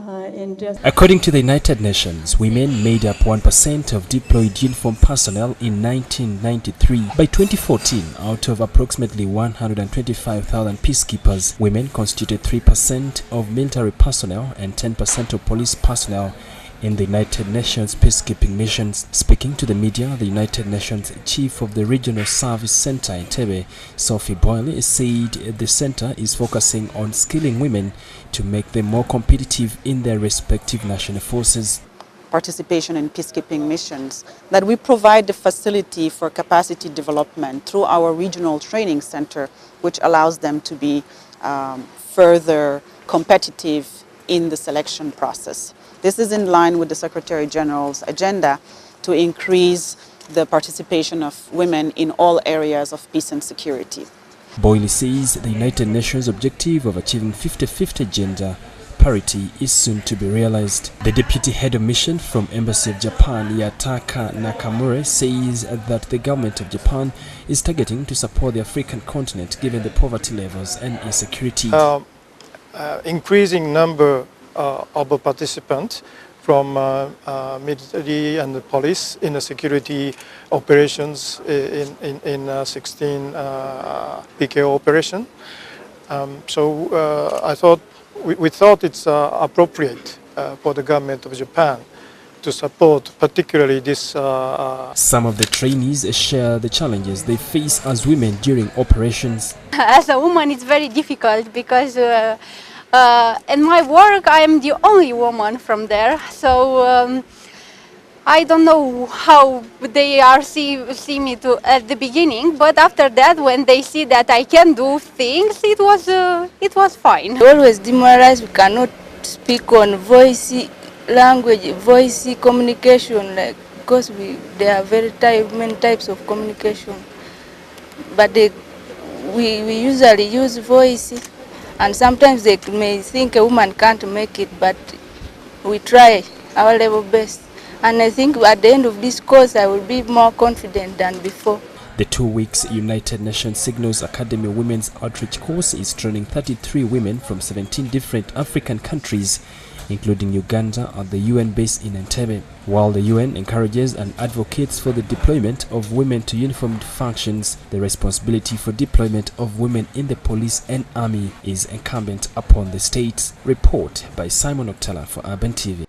According to the United Nations, women made up 1% of deployed uniformed personnel in 1993. By 2014, out of approximately 125,000 peacekeepers, women constituted 3% of military personnel and 10% of police personnel in the United Nations peacekeeping missions. Speaking to the media, the United Nations chief of the Regional Service Center in Entebbe, Sophie Boyle, said the center is focusing on skilling women to make them more competitive in their respective national forces. Participation in peacekeeping missions, that we provide the facility for capacity development through our regional training center, which allows them to be further competitive in the selection process. This is in line with the Secretary General's agenda to increase the participation of women in all areas of peace and security. Boyle says the United Nations objective of achieving 50-50 gender parity is soon to be realized. The deputy head of mission from Embassy of Japan, Yataka Nakamura, says that the government of Japan is targeting to support the African continent given the poverty levels and insecurity. Increasing number of participants from military and the police in the security operations in 16 PKO operation. So we thought it's appropriate for the government of Japan to support particularly this. Some of the trainees share the challenges they face as women during operations. As a woman, it's very difficult because in my work, I am the only woman from there, so I don't know how they see me at the beginning, but after that, when they see that I can do things, it was fine. Always demoralized. We cannot speak on voice language, voice communication, like, because there are many types of communication, but we usually use voice. And sometimes they may think a woman can't make it, but we try our level best. And I think at the end of this course, I will be more confident than before. The 2 weeks United Nations Signals Academy Women's Outreach course is training 33 women from 17 different African countries, including Uganda at the UN base in Entebbe. While the UN encourages and advocates for the deployment of women to uniformed functions, the responsibility for deployment of women in the police and army is incumbent upon the states. Report by Simon Octella for Urban TV.